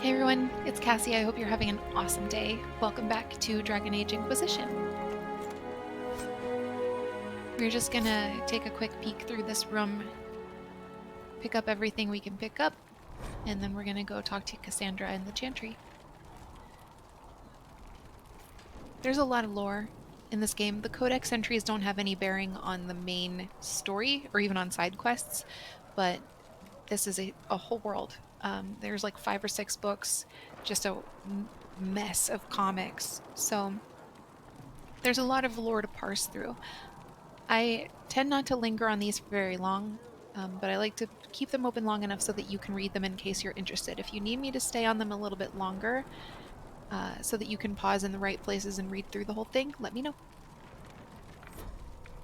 Hey everyone, it's Cassie. I hope you're having an awesome day. Welcome back to Dragon Age Inquisition. We're just gonna take a quick peek through this room, pick up everything we can pick up, and then we're gonna go talk to Cassandra in the Chantry. There's a lot of lore in this game. The Codex entries don't have any bearing on the main story or even on side quests, but this is a whole world. There's like 5 or 6 books, just a mess of comics. So there's a lot of lore to parse through. I tend not to linger on these for very long, but I like to keep them open long enough so that you can read them in case you're interested. If you need me to stay on them a little bit longer, so that you can pause in the right places and read through the whole thing, let me know.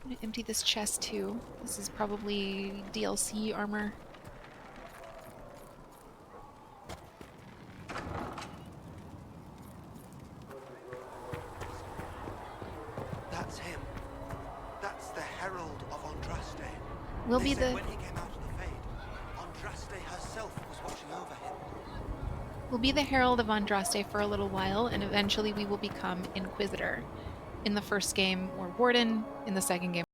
I'm going to empty this chest too. This is probably DLC armor. That's him. That's the Herald of Andraste. We'll They be said the when he came out of the Fade, Andraste herself was watching over him. We'll be the Herald of Andraste for a little while, and eventually we will become Inquisitor. In the first game, we're Warden. In the second game,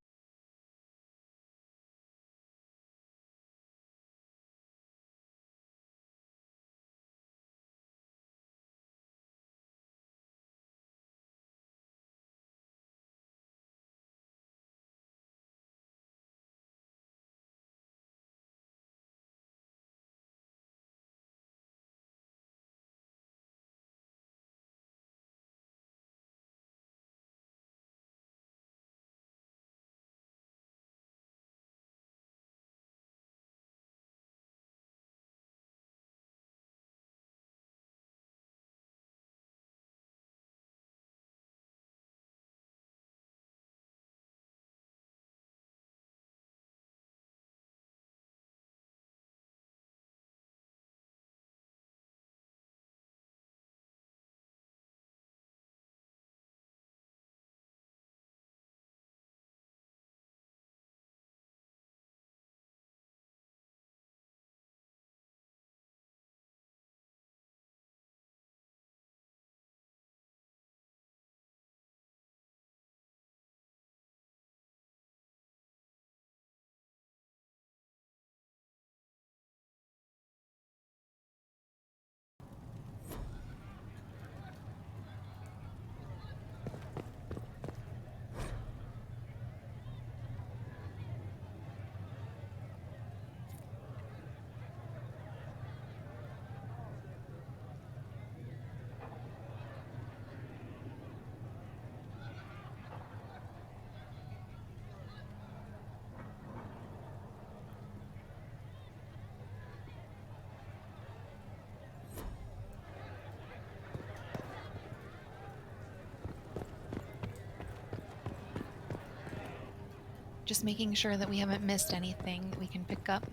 just making sure that we haven't missed anything that we can pick up.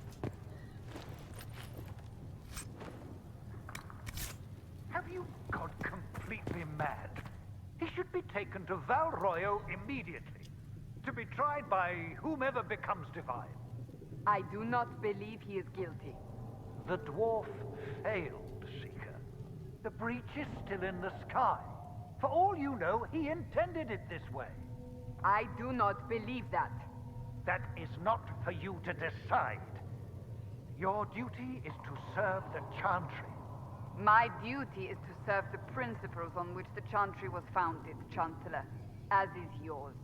Have you gone completely mad? He should be taken to Val Royo immediately, to be tried by whomever becomes divine. I do not believe he is guilty. The dwarf failed, Seeker. The breach is still in the sky. For all you know, he intended it this way. I do not believe that. That is not for you to decide. Your duty is to serve the Chantry. My duty is to serve the principles on which the Chantry was founded, Chancellor, as is yours.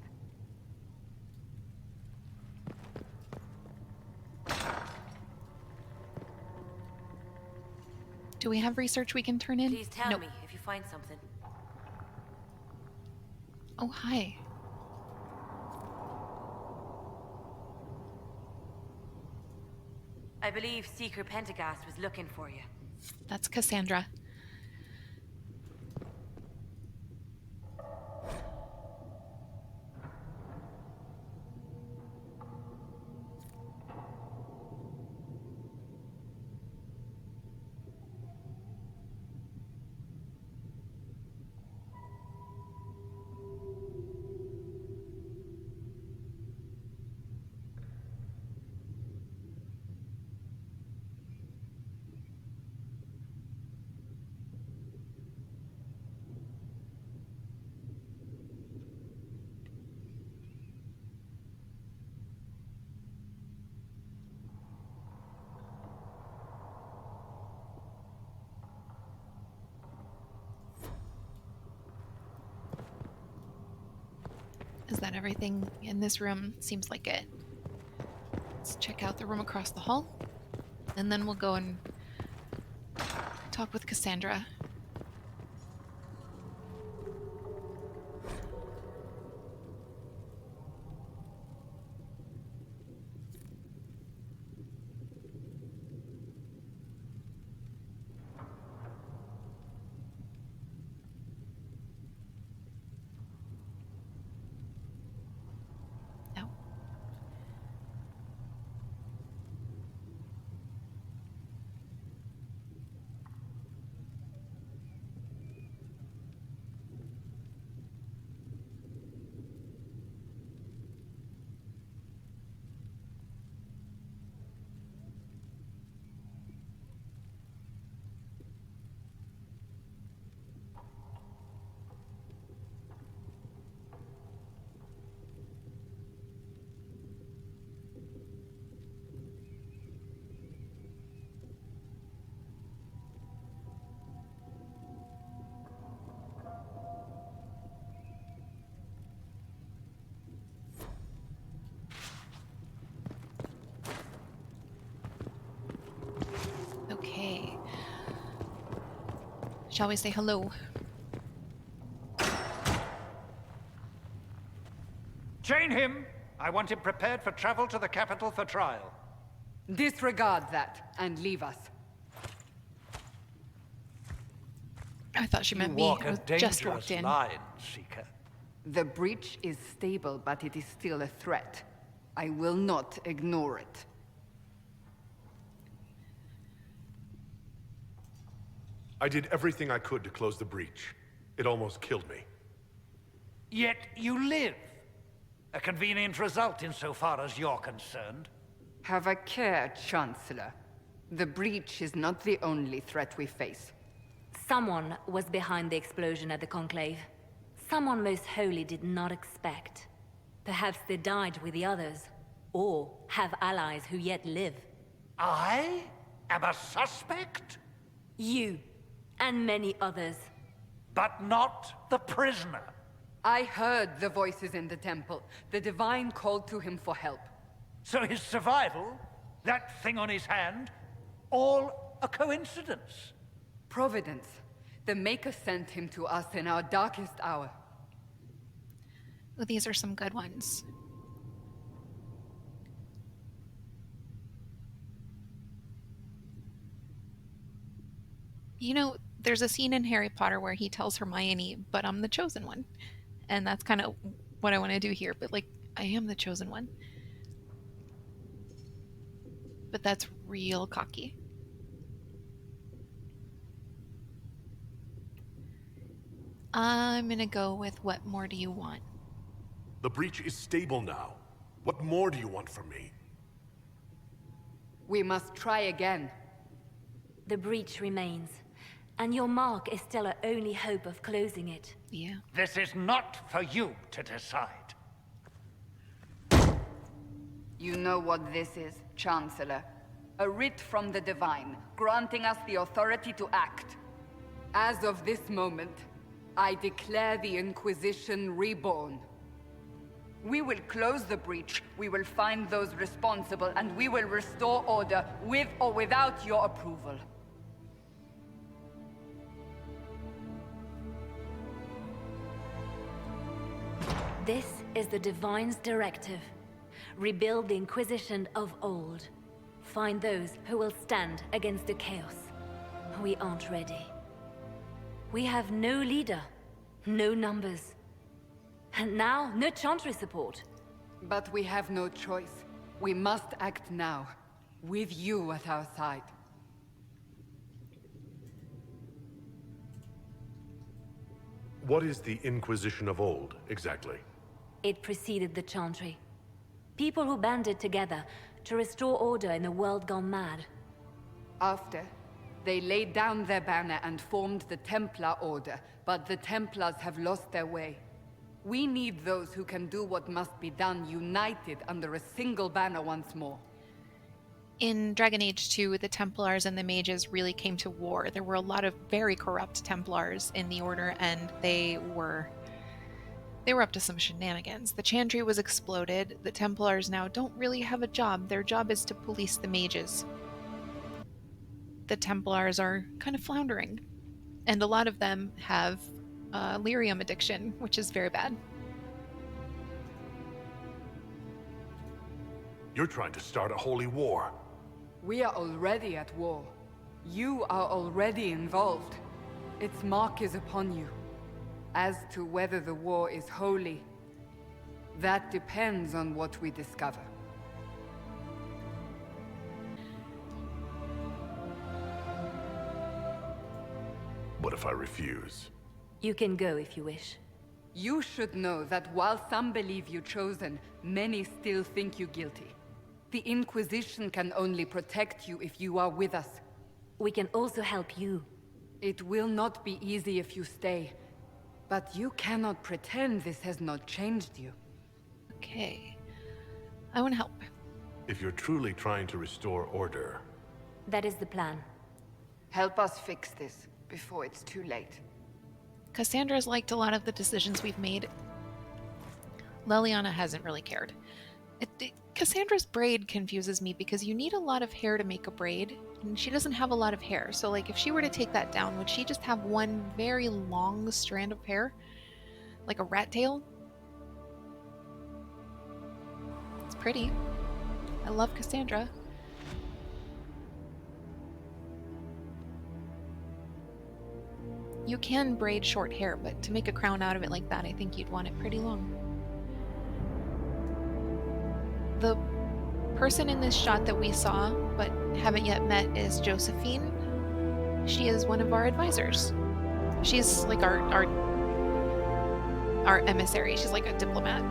Do we have research we can turn in? Please tell Nope. me if you find something. Oh, hi. I believe Seeker Pentagast was looking for you. That's Cassandra. that everything in this room seems like it. Let's check out the room across the hall, and then we'll go and talk with Cassandra. Okay. Shall we say hello? Chain him! I want him prepared for travel to the capital for trial. Disregard that and leave us. I thought she meant You me. walk I a was just dangerous walked in. line, Seeker. The breach is stable, but it is still a threat. I will not ignore it. I did everything I could to close the breach. It almost killed me. Yet you live. A convenient result insofar as you're concerned. Have a care, Chancellor. The breach is not the only threat we face. Someone was behind the explosion at the Conclave. Someone most holy did not expect. Perhaps they died with the others, or have allies who yet live. I am a suspect? You, and many others. But not the prisoner. I heard the voices in the temple. The Divine called to him for help. So his survival, that thing on his hand, all a coincidence. Providence. The Maker sent him to us in our darkest hour. Well, these are some good ones. You know, there's a scene in Harry Potter where he tells Hermione, but I'm the chosen one. And that's kind of what I want to do here. But, like, I am the chosen one. But that's real cocky. I'm going to go with what more do you want? The breach is stable now. What more do you want from me? We must try again. The breach remains, and your mark is still our only hope of closing it. Yeah. This is not for you to decide. You know what this is, Chancellor. A writ from the Divine, granting us the authority to act. As of this moment, I declare the Inquisition reborn. We will close the breach, we will find those responsible, and we will restore order with or without your approval. This is the Divine's directive. Rebuild the Inquisition of old. Find those who will stand against the chaos. We aren't ready. We have no leader, no numbers. And now, no Chantry support. But we have no choice. We must act now, with you at our side. What is the Inquisition of old, exactly? It preceded the Chantry. People who banded together to restore order in a world gone mad. After, they laid down their banner and formed the Templar Order, but the Templars have lost their way. We need those who can do what must be done, united under a single banner once more. In Dragon Age 2, the Templars and the Mages really came to war. There were a lot of very corrupt Templars in the Order, and they were They were up to some shenanigans. The Chantry was exploded. The Templars now don't really have a job. Their job is to police the mages. The Templars are kind of floundering, and a lot of them have lyrium addiction, which is very bad. You're trying to start a holy war. We are already at war. You are already involved. Its mark is upon you. As to whether the war is holy, that depends on what we discover. What if I refuse? You can go if you wish. You should know that while some believe you chosen, many still think you guilty. The Inquisition can only protect you if you are with us. We can also help you. It will not be easy if you stay. But you cannot pretend this has not changed you. Okay. I want to help. If you're truly trying to restore order... That is the plan. Help us fix this before it's too late. Cassandra's liked a lot of the decisions we've made. Leliana hasn't really cared. Cassandra's braid confuses me because you need a lot of hair to make a braid, and she doesn't have a lot of hair. So, like, if she were to take that down, would she just have one very long strand of hair? Like a rat tail? It's pretty. I love Cassandra. You can braid short hair, but to make a crown out of it like that, I think you'd want it pretty long. The person in this shot that we saw, but haven't yet met, is Josephine. She is one of our advisors. She's like our emissary. She's like a diplomat.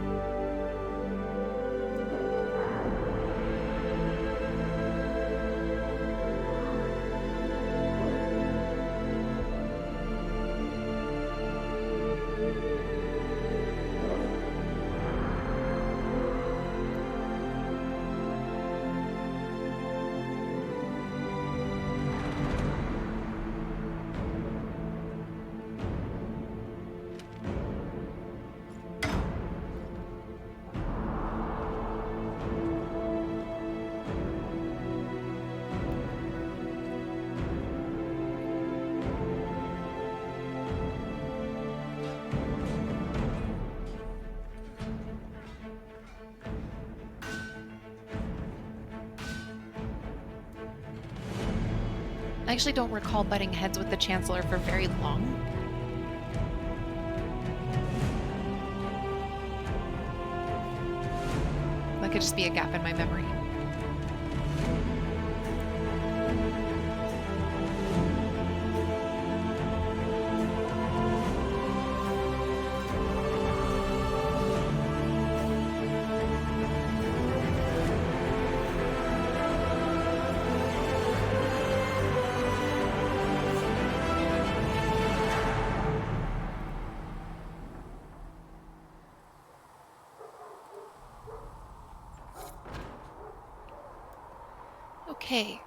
I actually don't recall butting heads with the Chancellor for very long. That could just be a gap in my memory. Okay.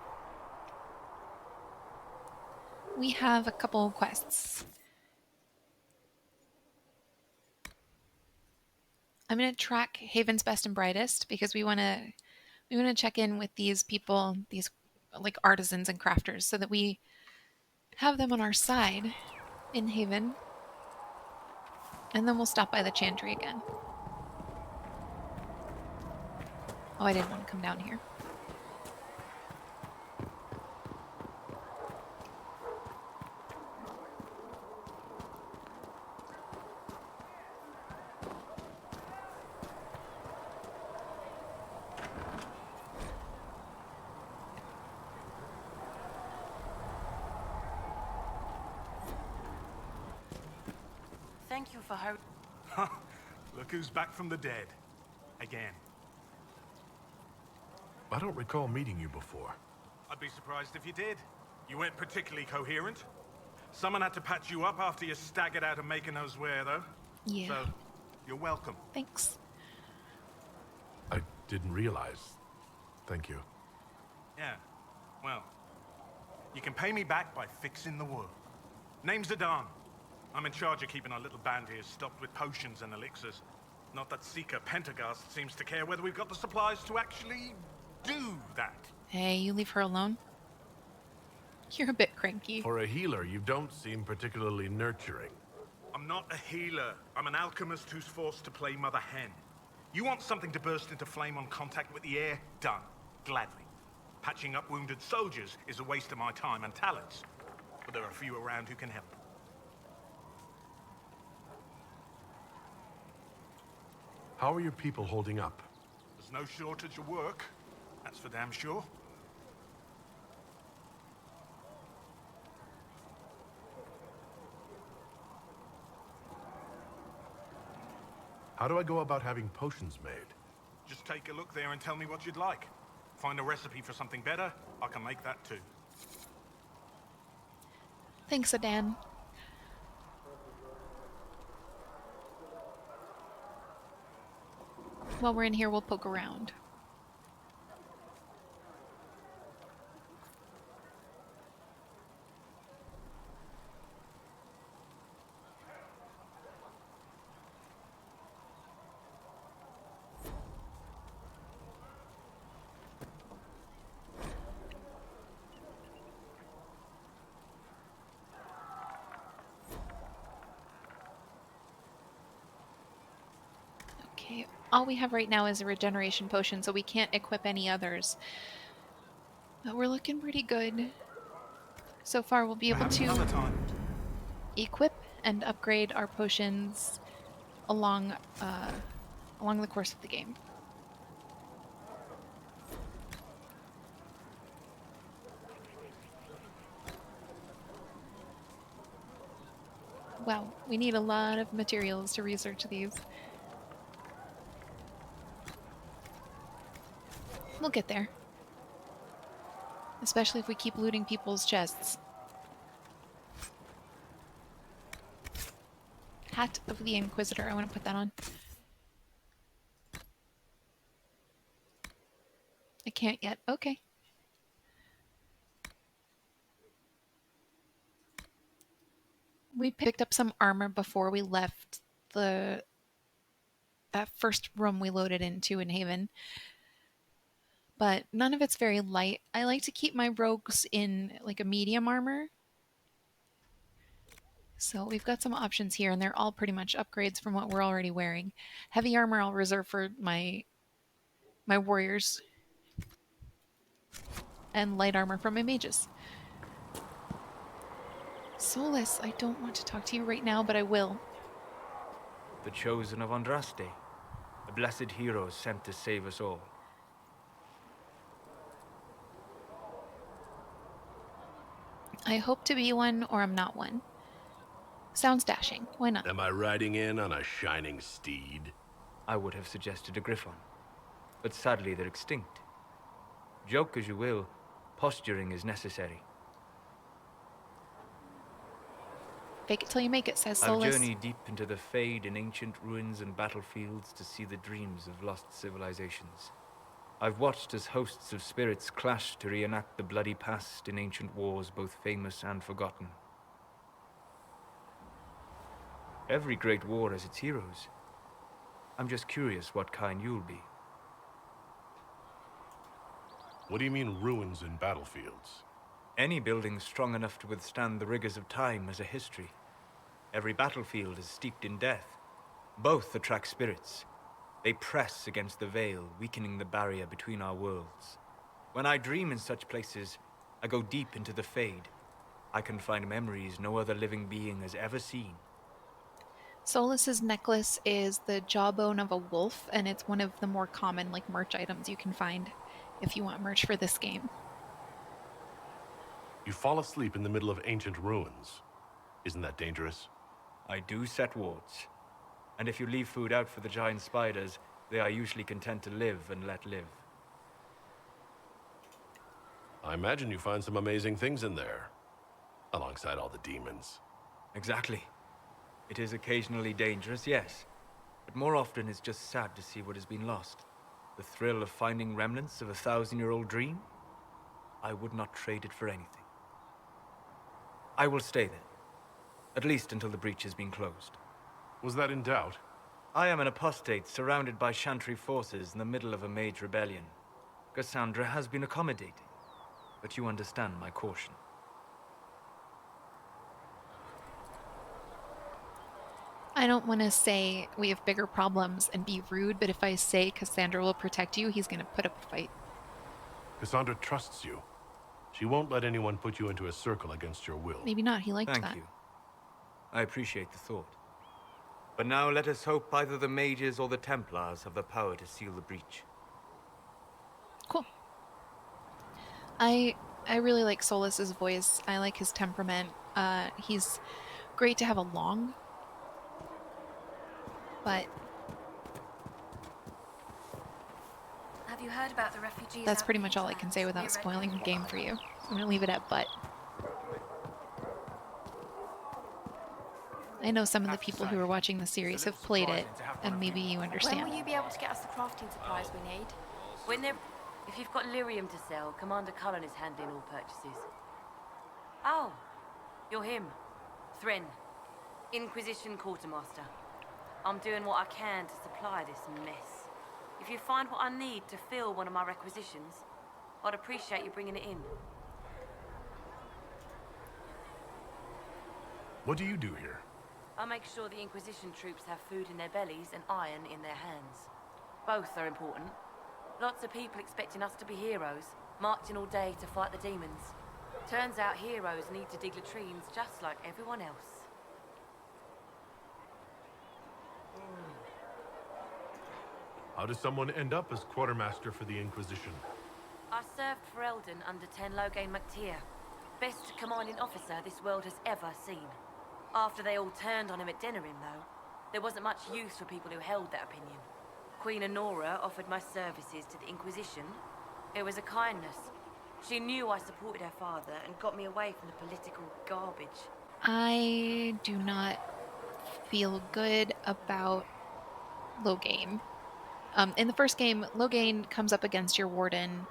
We have a couple quests. I'm going to track Haven's Best and Brightest because we want to check in with these people, these like artisans and crafters, so that we have them on our side in Haven. And then we'll stop by the Chantry again. Oh, I didn't want to come down here. Thank you for hurrying. Look who's back from the dead. Again. I don't recall meeting you before. I'd be surprised if you did. You weren't particularly coherent. Someone had to patch you up after you staggered out of making those wear, though. Yeah. So, you're welcome. Thanks. I didn't realize. Thank you. Yeah. Well, you can pay me back by fixing the world. Name's Adan. I'm in charge of keeping our little band here stocked with potions and elixirs. Not that Seeker Pentagast seems to care whether we've got the supplies to actually do that. Hey, you leave her alone. You're a bit cranky. For a healer, you don't seem particularly nurturing. I'm not a healer. I'm an alchemist who's forced to play Mother Hen. You want something to burst into flame on contact with the air? Done. Gladly. Patching up wounded soldiers is a waste of my time and talents. But there are a few around who can help. How are your people holding up? There's no shortage of work. That's for damn sure. How do I go about having potions made? Just take a look there and tell me what you'd like. Find a recipe for something better, I can make that too. Thanks, Adan. While we're in here, we'll poke around. Okay, all we have right now is a regeneration potion, so we can't equip any others. But we're looking pretty good. So far, we'll be able Perhaps another to time. equip and upgrade our potions along the course of the game. Wow, we need a lot of materials to research these. We'll get there. Especially if we keep looting people's chests. Hat of the Inquisitor. I want to put that on. I can't yet. Okay. We picked up some armor before we left that first room we loaded into in Haven. But none of it's very light. I like to keep my rogues in like a medium armor. So we've got some options here, and they're all pretty much upgrades from what we're already wearing. Heavy armor I'll reserve for my warriors. And light armor for my mages. Solas, I don't want to talk to you right now, but I will. The chosen of Andraste, a blessed hero sent to save us all. I hope to be one, or I'm not one. Sounds dashing. Why not? Am I riding in on a shining steed? I would have suggested a griffon, but sadly they're extinct. Joke as you will, posturing is necessary. Fake it till you make it, says I've Solas. journeyed deep into the Fade in ancient ruins and battlefields to see the dreams of lost civilizations. I've watched as hosts of spirits clash to reenact the bloody past in ancient wars, both famous and forgotten. Every great war has its heroes. I'm just curious what kind you'll be. What do you mean ruins and battlefields? Any building strong enough to withstand the rigors of time has a history. Every battlefield is steeped in death. Both attract spirits. They press against the veil, weakening the barrier between our worlds. When I dream in such places, I go deep into the Fade. I can find memories no other living being has ever seen. Solas's necklace is the jawbone of a wolf, and it's one of the more common merch items you can find if you want merch for this game. You fall asleep in the middle of ancient ruins. Isn't that dangerous? I do set wards. And if you leave food out for the giant spiders, they are usually content to live and let live. I imagine you find some amazing things in there, alongside all the demons. Exactly. It is occasionally dangerous, yes. But more often it's just sad to see what has been lost. The thrill of finding remnants of a 1,000-year-old dream? I would not trade it for anything. I will stay then. At least until the breach has been closed. Was that in doubt? I am an apostate surrounded by Chantry forces in the middle of a mage rebellion. Cassandra has been accommodating, but you understand my caution. I don't want to say we have bigger problems and be rude, but if I say Cassandra will protect you, he's going to put up a fight. Cassandra trusts you. She won't let anyone put you into a circle against your will. Maybe not. He liked that. Thank you. I appreciate the thought. But now let us hope either the mages or the Templars have the power to seal the breach. Cool. I really like Solas's voice. I like his temperament. He's great to have along. But have you heard about the refugees? that's pretty much all I can say without spoiling the game for you. I'm gonna leave it at but. I know some of the people who are watching the series have played it, and maybe you When understand. will you be able to get us the crafting supplies we need? If you've got lyrium to sell, Commander Cullen is handling all purchases. Oh, you're him. Thren, Inquisition Quartermaster. I'm doing what I can to supply this mess. If you find what I need to fill one of my requisitions, I'd appreciate you bringing it in. What do you do here? I make sure the Inquisition troops have food in their bellies and iron in their hands. Both are important. Lots of people expecting us to be heroes, marching all day to fight the demons. Turns out heroes need to dig latrines just like everyone else. How does someone end up as quartermaster for the Inquisition? I served for Eldon under Ten Loghain MacTier. Best commanding officer this world has ever seen. After they all turned on him at Denerim, though, there wasn't much use for people who held that opinion. Queen Honora offered my services to the Inquisition. It was a kindness. She knew I supported her father and got me away from the political garbage. I do not feel good about Loghain. In the first game, Loghain comes up against your warden.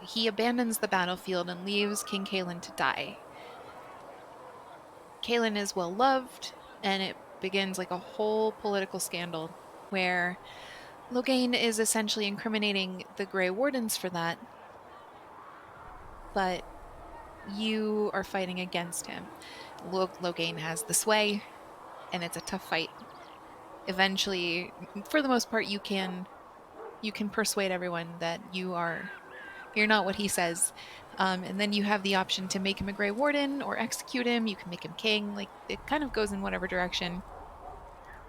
He abandons the battlefield and leaves King Cailan to die. Cailan is well loved, and it begins like a whole political scandal where Loghain is essentially incriminating the Grey Wardens for that, but you are fighting against him. Loghain has the sway, and it's a tough fight. Eventually, for the most part, you can persuade everyone that you're not what he says, and then you have the option to make him a Grey Warden or execute him. You can make him king. Like, it kind of goes in whatever direction.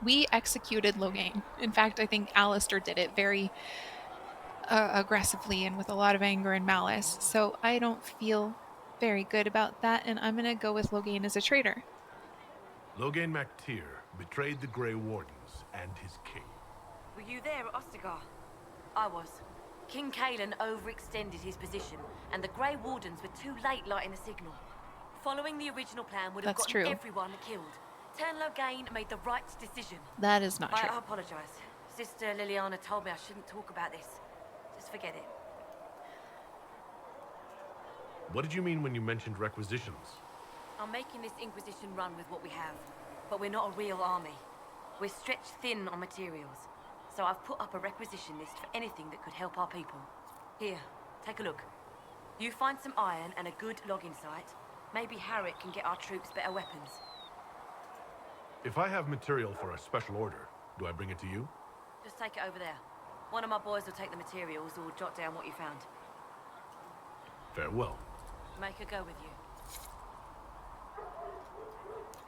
We executed Loghain. In fact, I think Alistair did it very aggressively and with a lot of anger and malice. So I don't feel very good about that, and I'm gonna go with Loghain as a traitor. Loghain MacTier betrayed the Grey Wardens and his king. Were you there at Ostagar? I was. King Cailan overextended his position, and the Grey Wardens were too late lighting the signal. Following the original plan would have That's gotten true. everyone killed. Ten Loghain made the right decision. That is not true. I apologize. Sister Liliana told me I shouldn't talk about this. Just forget it. What did you mean when you mentioned requisitions? I'm making this Inquisition run with what we have, but we're not a real army. We're stretched thin on materials, so I've put up a requisition list for anything that could help our people. Here, take a look. You find some iron and a good logging site, maybe Varric can get our troops better weapons. If I have material for a special order, do I bring it to you? Just take it over there. One of my boys will take the materials or jot down what you found. Farewell. Make her go with you.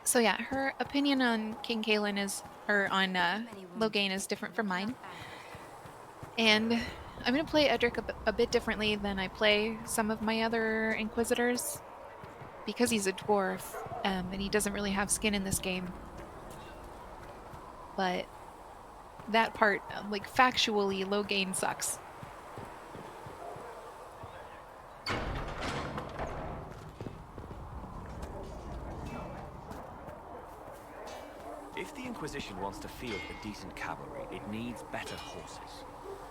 So yeah, her opinion on King Cailan is, or on Loghain is different from mine. And I'm going to play Edric a bit differently than I play some of my other Inquisitors, because he's a dwarf, and he doesn't really have skin in this game. But that part, like factually, Loghain sucks. If the Inquisition wants to field a decent cavalry, it needs better horses.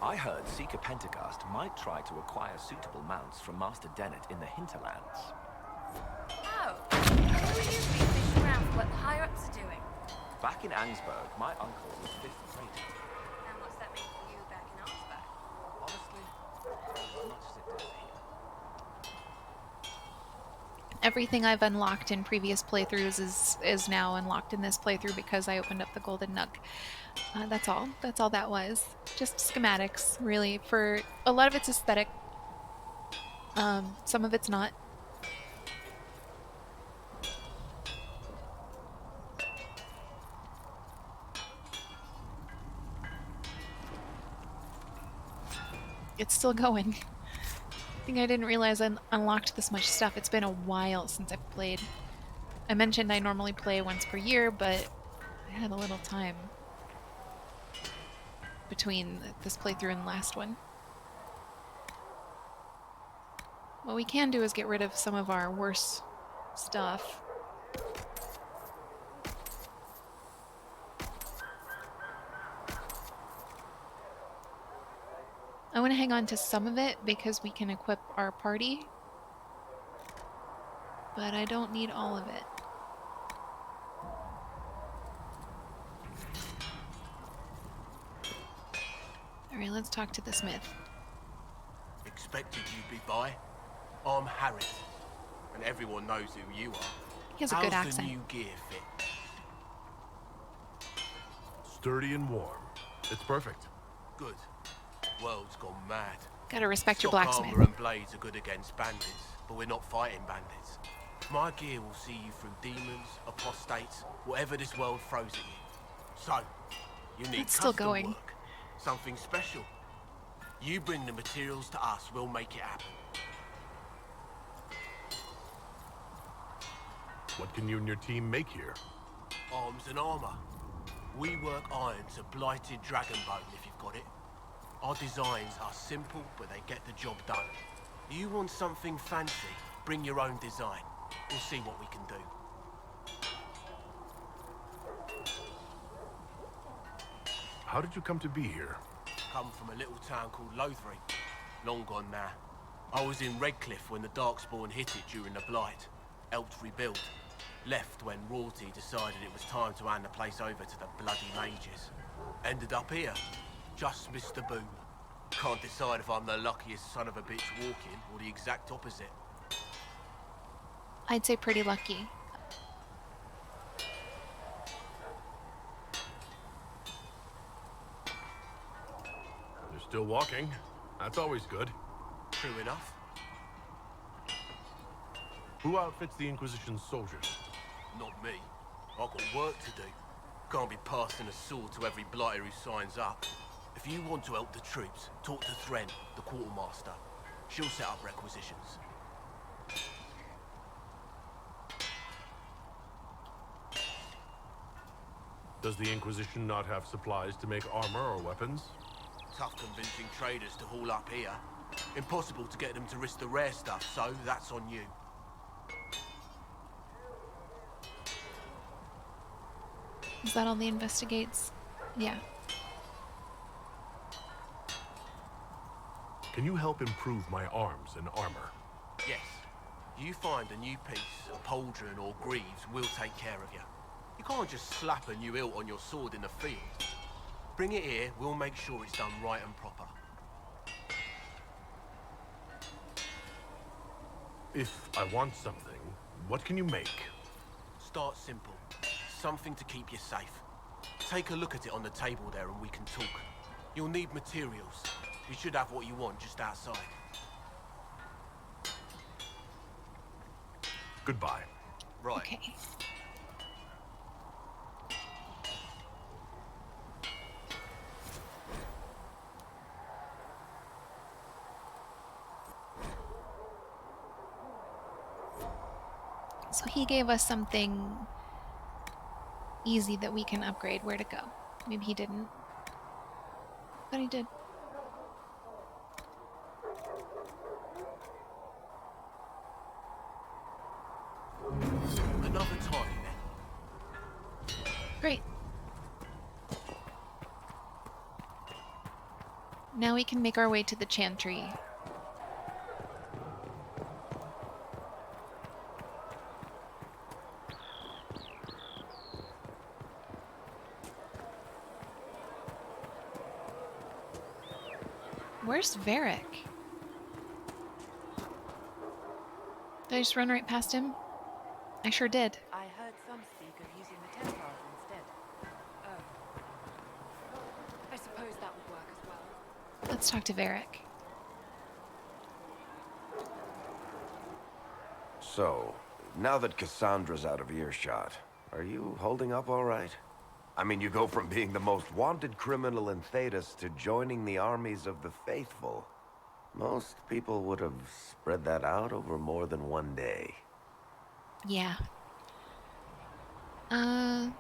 I heard Seeker Pentecost might try to acquire suitable mounts from Master Dennett in the Hinterlands. Oh, who are you being fished around for Back in Ansburg, my uncle was 5th rate. And what's that mean for you back in Ansburg? Honestly, as much as it does here. Everything I've unlocked in previous playthroughs is now unlocked in this playthrough because I opened up the golden nook. That's all. That's all that was. Just schematics, really. For a lot of it's aesthetic. Some of it's not. It's still going. I think I didn't realize I unlocked this much stuff. It's been a while since I've played. I mentioned I normally play once per year, but I had a little time between this playthrough and the last one. What we can do is get rid of some of our worse stuff. I want to hang on to some of it because we can equip our party, but I don't need all of it. Alright, let's talk to the smith. Expected you'd be by. I'm Herald, and everyone knows who you are. He has a good How's accent. the new gear fit? Sturdy and warm. It's perfect. Good. World's gone mad. Gotta respect your Stock blacksmith. armor and blades are good against bandits, but we're not fighting bandits. My gear will see you through demons, apostates, whatever this world throws at you. So, you need It's still custom going. work. Something special. You bring the materials to us, we'll make it happen. What can you and your team make here? Arms and armor. We work iron to blighted dragon bone if you've got it. Our designs are simple, but they get the job done. You want something fancy, bring your own design. We'll see what we can do. How did you come to be here? Come from a little town called Lothering. Long gone now. I was in Redcliffe when the Darkspawn hit it during the Blight. Helped rebuild. Left when royalty decided it was time to hand the place over to the bloody mages. Ended up here. Just missed the boom. Can't decide if I'm the luckiest son of a bitch walking or the exact opposite. I'd say pretty lucky. You're still walking. That's always good. True enough. Who outfits the Inquisition soldiers? Not me. I've got work to do. Can't be passing a sword to every blighter who signs up. If you want to help the troops, talk to Thren, the quartermaster. She'll set up requisitions. Does the Inquisition not have supplies to make armor or weapons? Tough convincing traders to haul up here. Impossible to get them to risk the rare stuff, so that's on you. Is that all the investigates? Yeah. Can you help improve my arms and armor? Yes. You find a new piece, a pauldron or greaves, we'll take care of you. You can't just slap a new hilt on your sword in the field. Bring it here, we'll make sure it's done right and proper. If I want something, what can you make? Start simple. Something to keep you safe. Take a look at it on the table there and we can talk. You'll need materials. You should have what you want just outside. Goodbye. Right. Okay. So he gave us something easy that we can upgrade. Where to go? Maybe he didn't. But he did. Another time then. Great. Now we can make our way to the Chantry. Where's Varric? Did I just run right past him? I sure did. I heard some speak of using the Templars instead. Oh. I suppose that would work as well. Let's talk to Varric. So, now that Cassandra's out of earshot, are you holding up all right? I mean, you go from being the most wanted criminal in Thedas to joining the armies of the faithful. Most people would have spread that out over more than one day. Yeah. I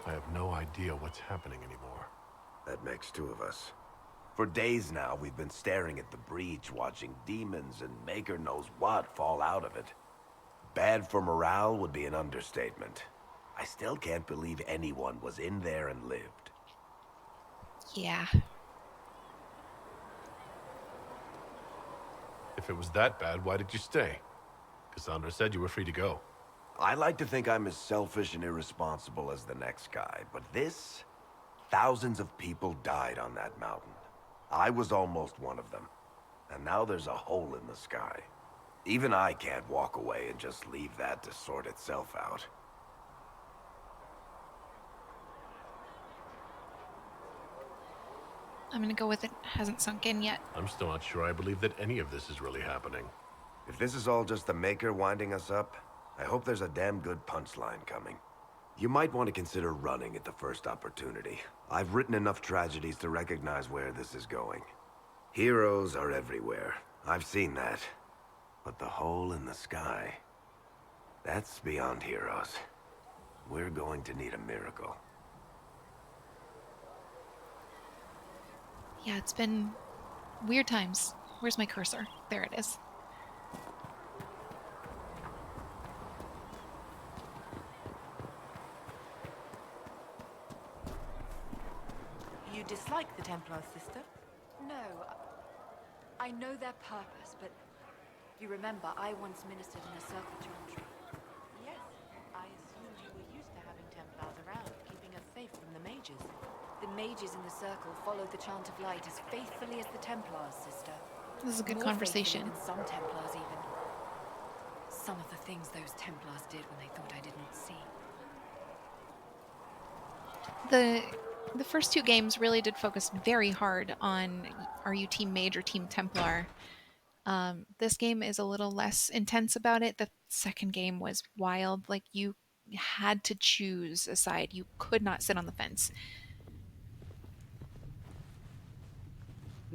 have no idea what's happening anymore. That makes two of us. For days now, we've been staring at the breach, watching demons and Maker knows what fall out of it. Bad for morale would be an understatement. I still can't believe anyone was in there and lived. Yeah. If it was that bad, why did you stay? Cassandra said you were free to go. I like to think I'm as selfish and irresponsible as the next guy, but this... Thousands of people died on that mountain. I was almost one of them. And now there's a hole in the sky. Even I can't walk away and just leave that to sort itself out. I'm gonna go with it. Hasn't sunk in yet. I'm still not sure I believe that any of this is really happening. If this is all just the Maker winding us up, I hope there's a damn good punchline coming. You might want to consider running at the first opportunity. I've written enough tragedies to recognize where this is going. Heroes are everywhere. I've seen that. But the hole in the sky... that's beyond heroes. We're going to need a miracle. Yeah, it's been weird times. Where's my cursor? There it is. You dislike the Templars, sister? No, I know their purpose, but you remember I once ministered in a circle chantry. Yes. I assumed you were used to having Templars around, keeping us safe from the mages. The mages in the circle followed the chant of light as faithfully as the Templars, sister. This is a good More conversation. faithfully than some Templars, even. Some of the things those Templars did when they thought I didn't see. The first two games really did focus very hard on are you Team Mage or Team Templar. This game is a little less intense about it. The second game was wild. Like, you had to choose a side. You could not sit on the fence.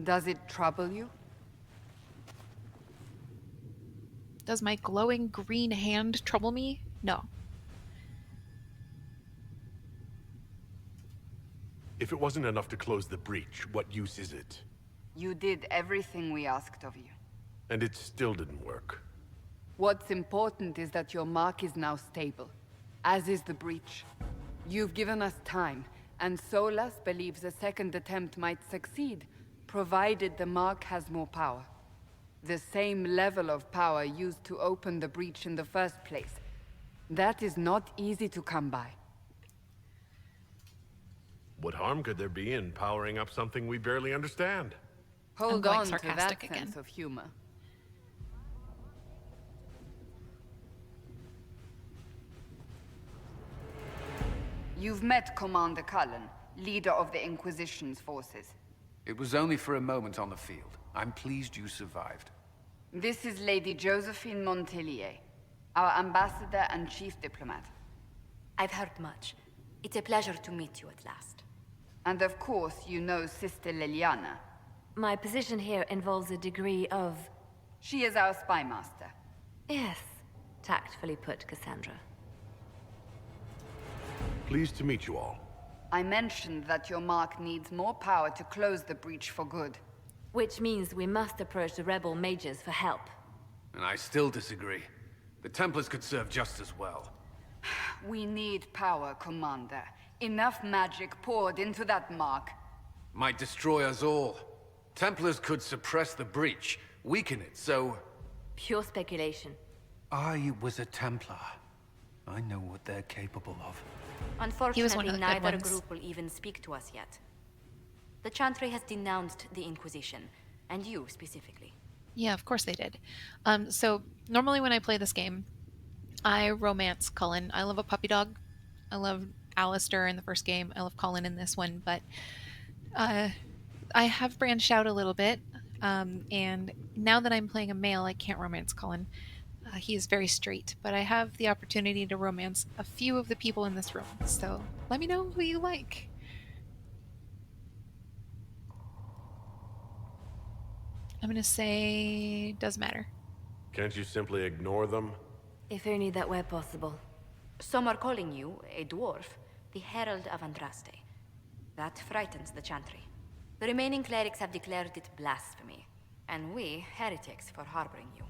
Does it trouble you? Does my glowing green hand trouble me? No. If it wasn't enough to close the breach, what use is it? You did everything we asked of you. And it still didn't work. What's important is that your mark is now stable, as is the breach. You've given us time, and Solas believes a second attempt might succeed, provided the mark has more power. The same level of power used to open the breach in the first place. That is not easy to come by. What harm could there be in powering up something we barely understand? Hold going on to that sarcastic again. sense of humor. You've met Commander Cullen, leader of the Inquisition's forces. It was only for a moment on the field. I'm pleased you survived. This is Lady Josephine Montelier, our ambassador and chief diplomat. I've heard much. It's a pleasure to meet you at last. And of course, you know Sister Liliana. My position here involves a degree of... She is our spy master. Yes, tactfully put, Cassandra. Pleased to meet you all. I mentioned that your mark needs more power to close the breach for good. Which means we must approach the rebel mages for help. And I still disagree. The Templars could serve just as well. We need power, Commander. Enough magic poured into that mark. Might destroy us all. Templars could suppress the breach, weaken it, so... Pure speculation. I was a Templar. I know what they're capable of. He was one Unfortunately, of the good neither ones. group will even speak to us yet. The Chantry has denounced the Inquisition, and you specifically. Yeah, of course they did. So normally when I play this game, I romance Cullen. I love a puppy dog. I love Alistair in the first game. I love Cullen in this one, but uh, I have branched out a little bit. And now that I'm playing a male, I can't romance Cullen. He is very straight, but I have the opportunity to romance a few of the people in this room. So let me know who you like. I'm going to say doesn't matter. Can't you simply ignore them? If only that were possible. Some are calling you, a dwarf, the Herald of Andraste. That frightens the Chantry. The remaining clerics have declared it blasphemy, and we, heretics, for harboring you.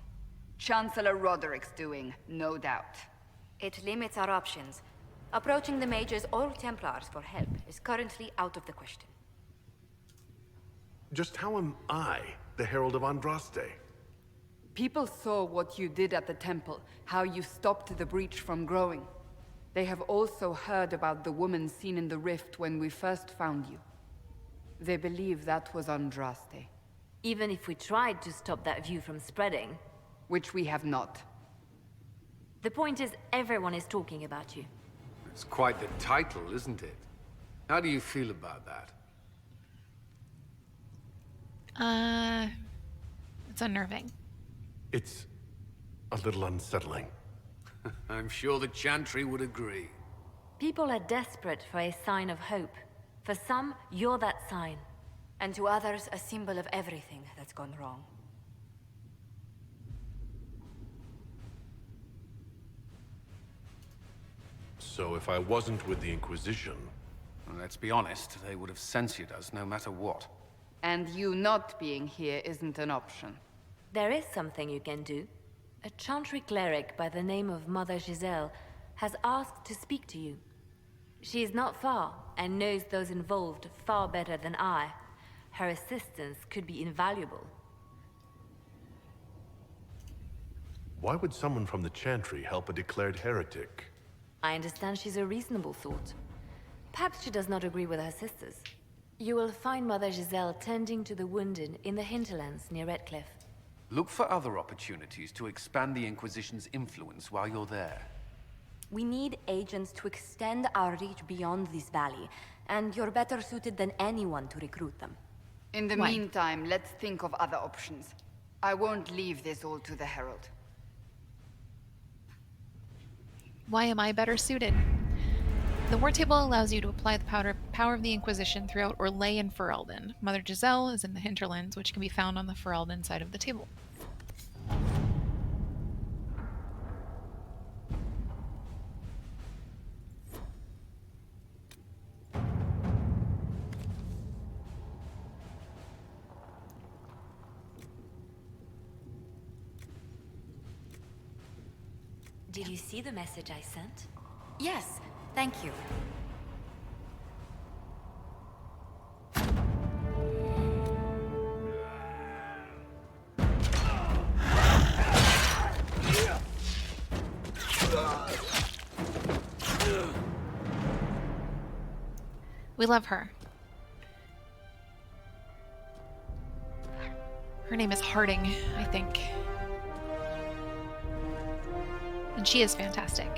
Chancellor Roderick's doing, no doubt. It limits our options. Approaching the mages or Templars for help is currently out of the question. Just how am I the Herald of Andraste? People saw what you did at the temple, how you stopped the breach from growing. They have also heard about the woman seen in the rift when we first found you. They believe that was Andraste. Even if we tried to stop that view from spreading. Which we have not. The point is, everyone is talking about you. It's quite the title, isn't it? How do you feel about that? It's unnerving. It's a little unsettling. I'm sure the Chantry would agree. People are desperate for a sign of hope. For some, you're that sign. And to others, a symbol of everything that's gone wrong. So if I wasn't with the Inquisition... Well, let's be honest, they would have censored us no matter what. And you not being here isn't an option. There is something you can do. A Chantry cleric by the name of Mother Giselle has asked to speak to you. She is not far, and knows those involved far better than I. Her assistance could be invaluable. Why would someone from the Chantry help a declared heretic? I understand she's a reasonable thought. Perhaps she does not agree with her sisters. You will find Mother Giselle tending to the wounded in the Hinterlands near Redcliffe. Look for other opportunities to expand the Inquisition's influence while you're there. We need agents to extend our reach beyond this valley, and you're better suited than anyone to recruit them. In the meantime, let's think of other options. I won't leave this all to the Herald. Why am I better suited? The War Table allows you to apply the power of the Inquisition throughout Orlais and Ferelden. Mother Giselle is in the Hinterlands, which can be found on the Ferelden side of the table. Did you see the message I sent? Yes, thank you. We love her. Her name is Harding, I think. And she is fantastic.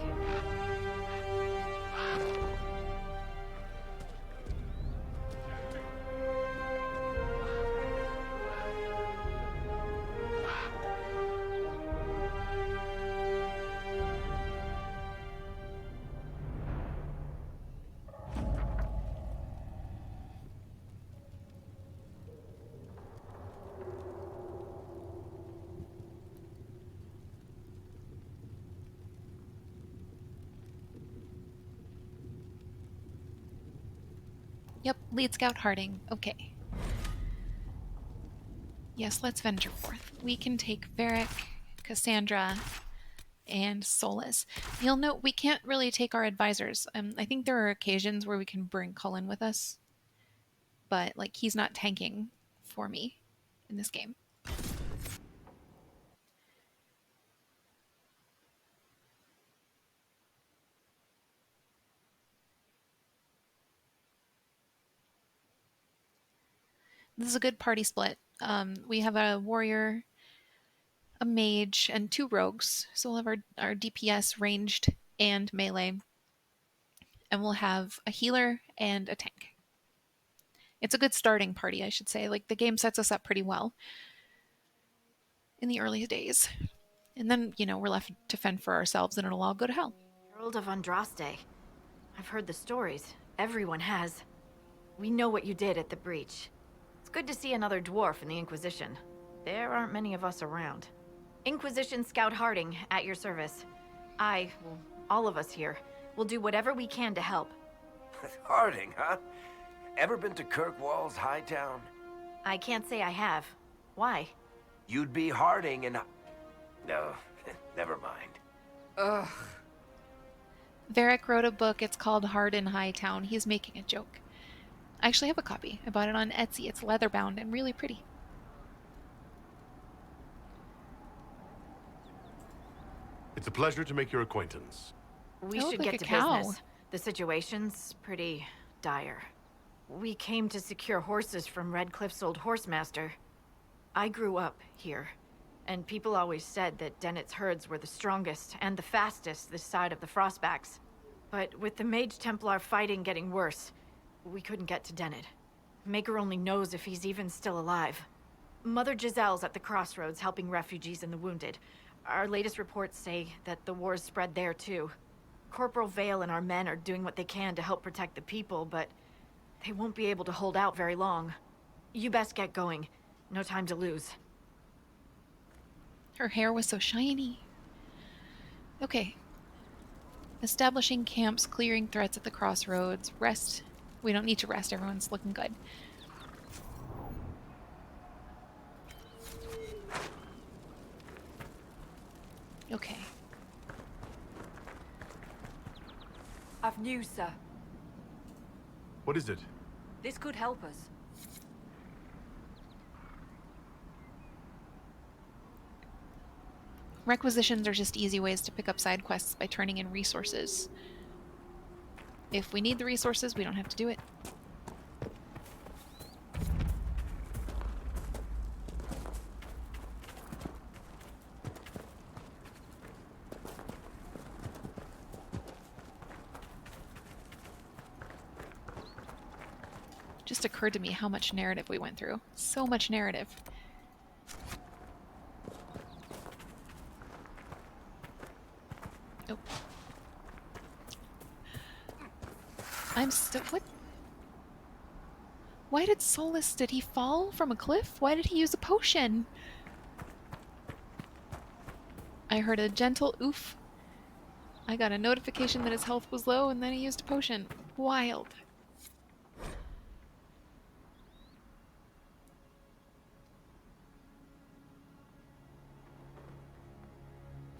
Yep, lead scout Harding. Okay. Yes, let's venture forth. We can take Varric, Cassandra, and Solas. You'll note we can't really take our advisors. I think there are occasions where we can bring Cullen with us, but like he's not tanking for me in this game. This is a good party split. We have a warrior, a mage, and 2 rogues. So we'll have our DPS ranged and melee. And we'll have a healer and a tank. It's a good starting party, I should say. Like, the game sets us up pretty well in the early days. And then, we're left to fend for ourselves and it'll all go to hell. Herald of Andraste. I've heard the stories. Everyone has. We know what you did at the breach. It's good to see another dwarf in the Inquisition. There aren't many of us around. Inquisition Scout Harding, at your service. All of us here, will do whatever we can to help. Harding, huh? Ever been to Kirkwall's High Town? I can't say I have. Why? You'd be Harding and... No, never mind. Ugh. Varric wrote a book. It's called Hard in Hightown. He's making a joke. I actually have a copy. I bought it on Etsy. It's leather bound and really pretty. It's a pleasure to make your acquaintance. We I should look like get a to cow. business. The situation's pretty dire. We came to secure horses from Redcliffe's old horsemaster. I grew up here, and people always said that Dennett's herds were the strongest and the fastest this side of the Frostbacks. But with the Mage Templar fighting getting worse, we couldn't get to Dennett. Maker only knows if he's even still alive. Mother Giselle's at the crossroads helping refugees and the wounded. Our latest reports say that the war's spread there too. Corporal Vale and our men are doing what they can to help protect the people, but they won't be able to hold out very long. You best get going. No time to lose. Her hair was so shiny. Okay. Establishing camps, clearing threats at the crossroads, rest. We don't need to rest. Everyone's looking good. Okay. I've news, sir. What is it? This could help us. Requisitions are just easy ways to pick up side quests by turning in resources. If we need the resources, we don't have to do it. Just occurred to me how much narrative we went through. So much narrative. Oh. I'm still... What? Why did Solas... Did he fall from a cliff? Why did he use a potion? I heard a gentle oof. I got a notification that his health was low, and then he used a potion. Wild.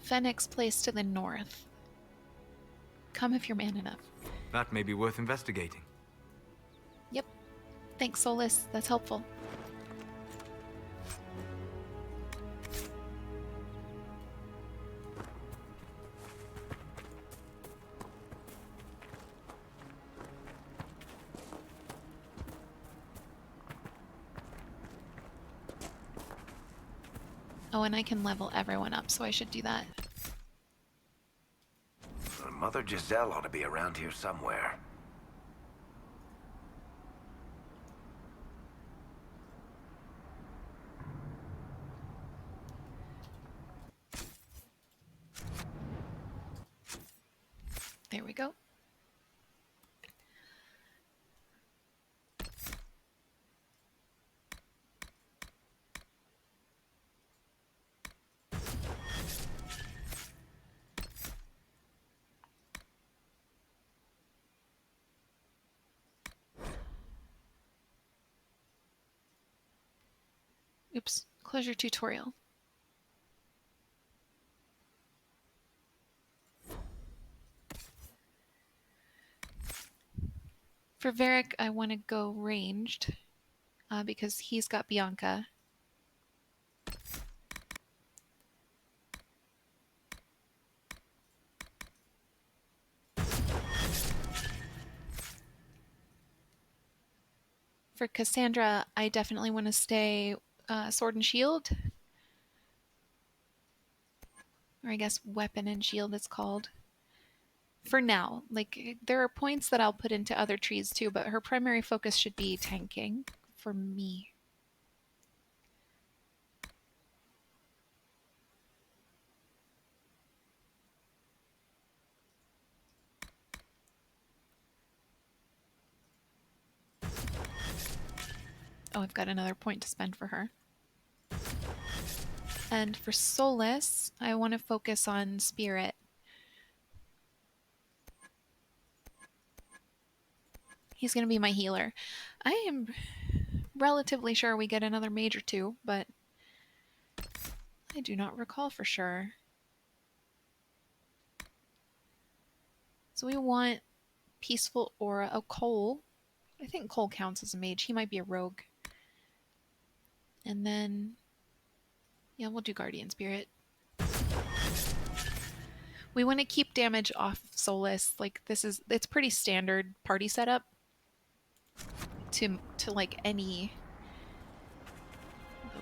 Fenix Place to the north. Come if you're man enough. That may be worth investigating. Yep. Thanks, Solas. That's helpful. Oh, and I can level everyone up, so I should do that. Mother Giselle ought to be around here somewhere. There we go. Oops, close your tutorial. For Varric, I want to go ranged because he's got Bianca. For Cassandra, I definitely want to stay sword and shield. Or I guess weapon and shield it's called. For now. Like, there are points that I'll put into other trees too, but her primary focus should be tanking for me. Oh, I've got another point to spend for her. And for Solas, I want to focus on spirit. He's going to be my healer. I am relatively sure we get another mage or two, but I do not recall for sure. So we want peaceful aura. Oh, Cole. I think Cole counts as a mage. He might be a rogue. And then, yeah, we'll do Guardian Spirit. We want to keep damage off Solas. Like, it's pretty standard party setup to like any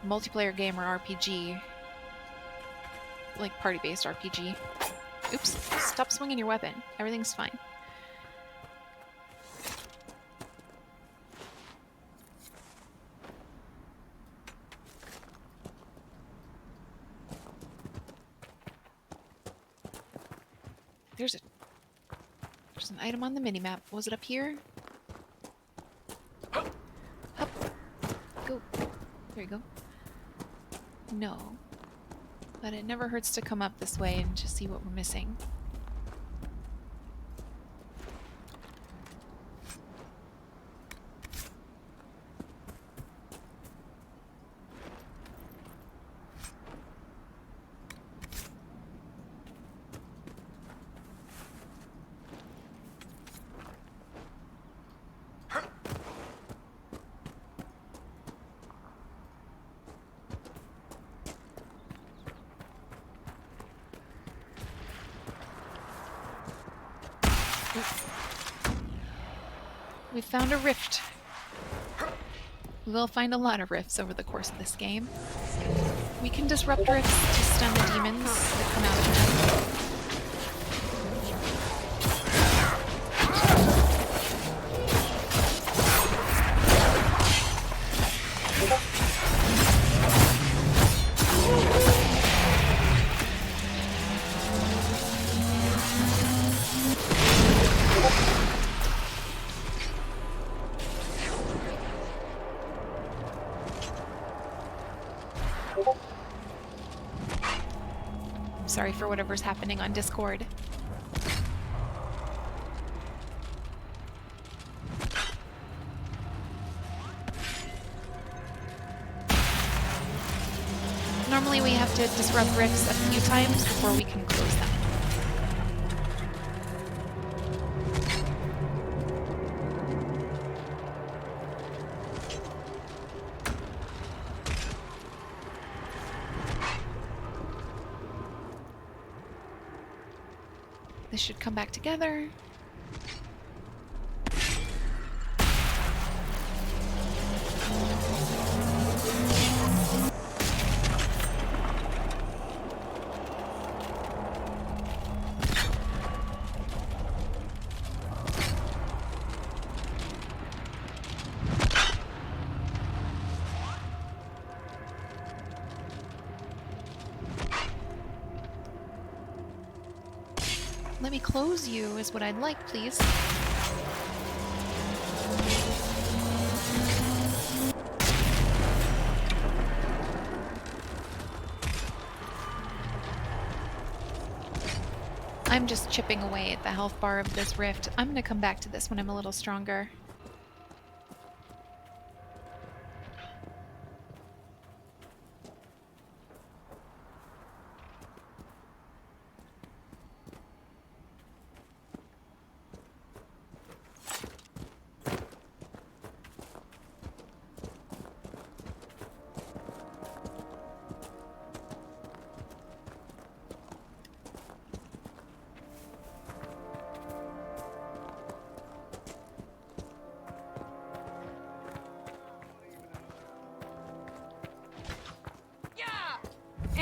multiplayer game or RPG. Like party-based RPG. Oops, stop swinging your weapon. Everything's fine. There's an item on the minimap. Was it up here? Up. Go. There you go. No. But it never hurts to come up this way and just see what we're missing. We found a rift. We will find a lot of rifts over the course of this game. We can disrupt rifts to stun the demons that come out of them. Sorry for whatever's happening on Discord. Normally we have to disrupt rifts a few times before we can close them. This should come back together. Let me close you is what I'd like, please. I'm just chipping away at the health bar of this rift. I'm gonna come back to this when I'm a little stronger.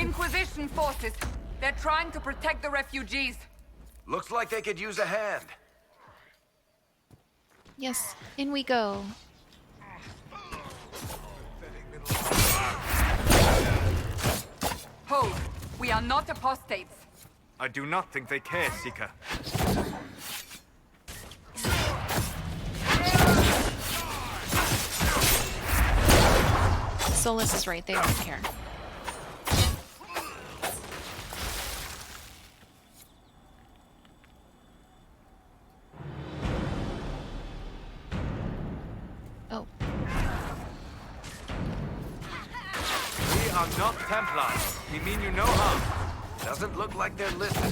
Inquisition forces. They're trying to protect the refugees. Looks like they could use a hand. Yes, in we go. Hold. We are not apostates. I do not think they care, Seeker. Solas is right, they don't care. Oh. We are not Templars. We mean you no harm. Doesn't look like they're listening.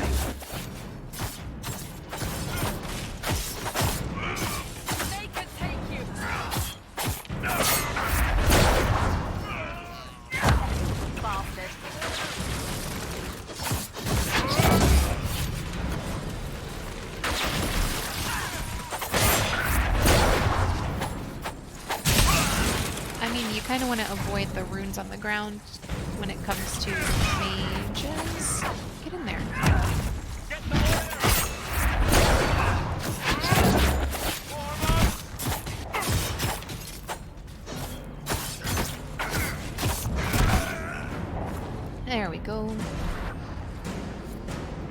They can take you. Bastard. I mean, you kind of want to avoid the runes on the ground when it comes to mages. Get in there. There we go.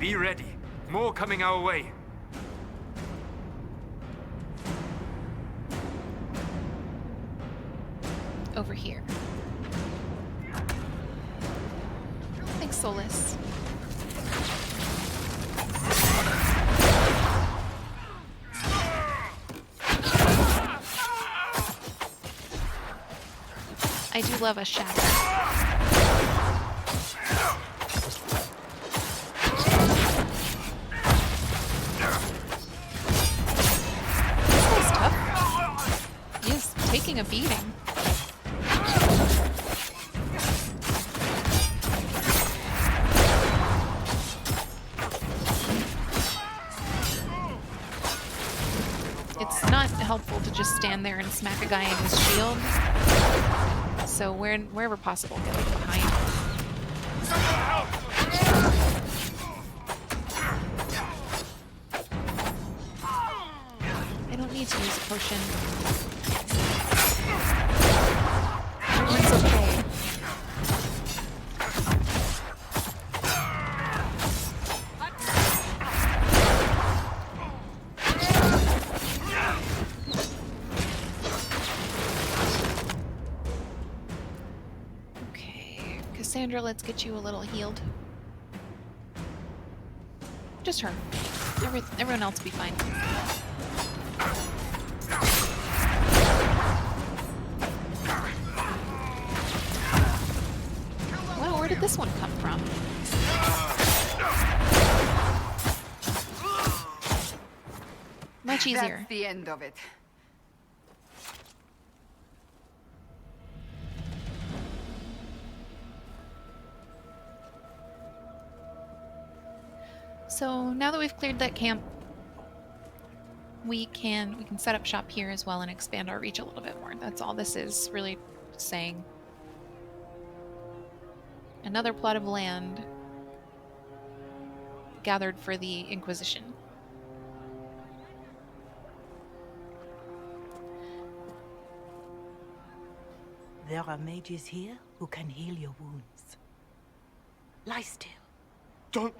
Be ready. More coming our way. Over here. Thanks, Solas. I do love a shatter. This guy's tough. He is taking a beating. It's not helpful to just stand there and smack a guy in his shield. So wherever possible, get like behind. I don't need to use a potion. Everyone's okay. Cassandra, let's get you a little healed. Just her. Everyone else will be fine. Wow, where did this one come from? Much easier. That's the end of it. So now that we've cleared that camp, we can set up shop here as well and expand our reach a little bit more. That's all this is really saying. Another plot of land gathered for the Inquisition. There are mages here who can heal your wounds. Lie still. Don't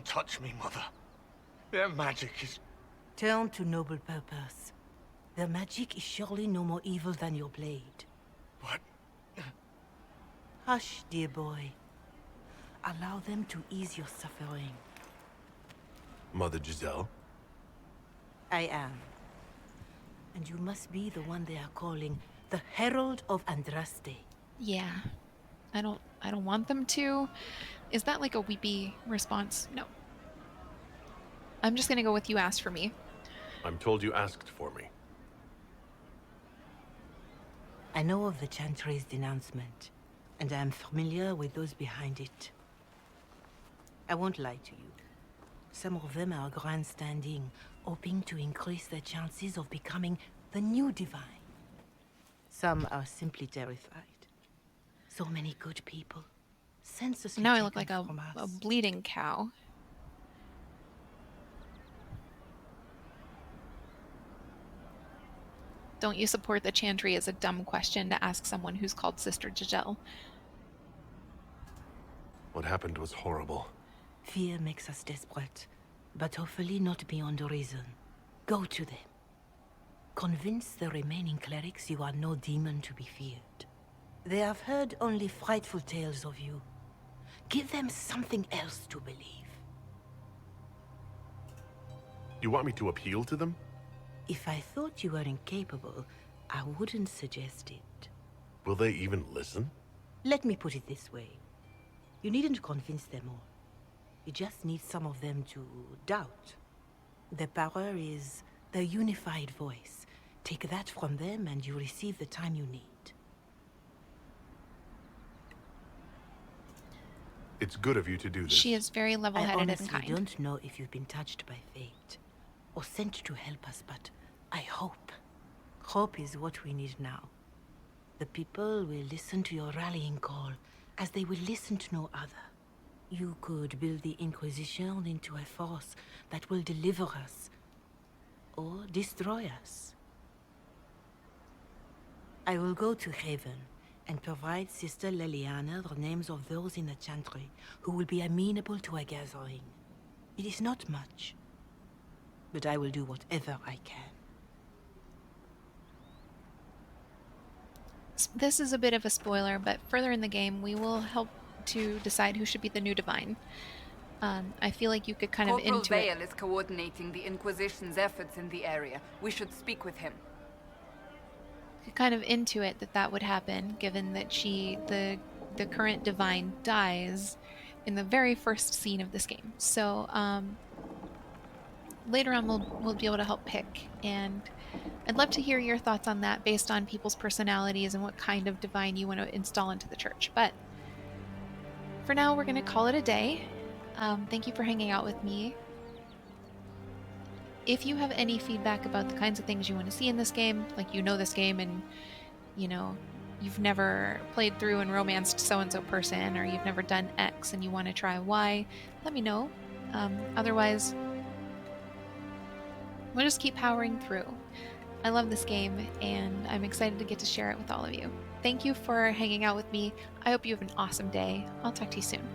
touch me, Mother. Their magic is... Turn to noble purpose. Their magic is surely no more evil than your blade. What? Hush, dear boy. Allow them to ease your suffering. Mother Giselle? I am. And you must be the one they are calling the Herald of Andraste. Yeah. I don't want them to. Is that like a weepy response? No. I'm just gonna go with you asked for me. I'm told you asked for me. I know of the Chantry's denouncement, and I am familiar with those behind it. I won't lie to you. Some of them are grandstanding, hoping to increase their chances of becoming the new divine. Some are simply terrified. So many good people, senselessly Now I look taken like from a us. bleeding cow. Don't you support the chantry is a dumb question to ask someone who's called Sister Giselle. What happened was horrible. Fear makes us desperate, but hopefully not beyond reason. Go to them. Convince the remaining clerics you are no demon to be feared. They have heard only frightful tales of you. Give them something else to believe. You want me to appeal to them? If I thought you were incapable, I wouldn't suggest it. Will they even listen? Let me put it this way. You needn't convince them all. You just need some of them to doubt. The power is the unified voice. Take that from them and you receive the time you need. It's good of you to do this. She is very level-headed and I kind. don't know if you've been touched by fate or sent to help us, but I hope. Hope is what we need now. The people will listen to your rallying call as they will listen to no other. You could build the Inquisition into a force that will deliver us or destroy us. I will go to Haven and provide Sister Leliana the names of those in the Chantry who will be amenable to a gathering. It is not much, but I will do whatever I can. This is a bit of a spoiler, but further in the game, we will help to decide who should be the new divine. I feel like you could kind of Corporal into it. Vale is coordinating the Inquisition's efforts in the area. We should speak with him. Kind of into it that would happen, given that the current divine dies in the very first scene of this game. So later on we'll be able to help pick, and I'd love to hear your thoughts on that based on people's personalities and what kind of divine you want to install into the church. But for now, we're going to call it a day. Thank you for hanging out with me. If you have any feedback about the kinds of things you want to see in this game, like you know this game and, you know, you've never played through and romanced so-and-so person, or you've never done X and you want to try Y, let me know. Otherwise, we'll just keep powering through. I love this game, and I'm excited to get to share it with all of you. Thank you for hanging out with me. I hope you have an awesome day. I'll talk to you soon.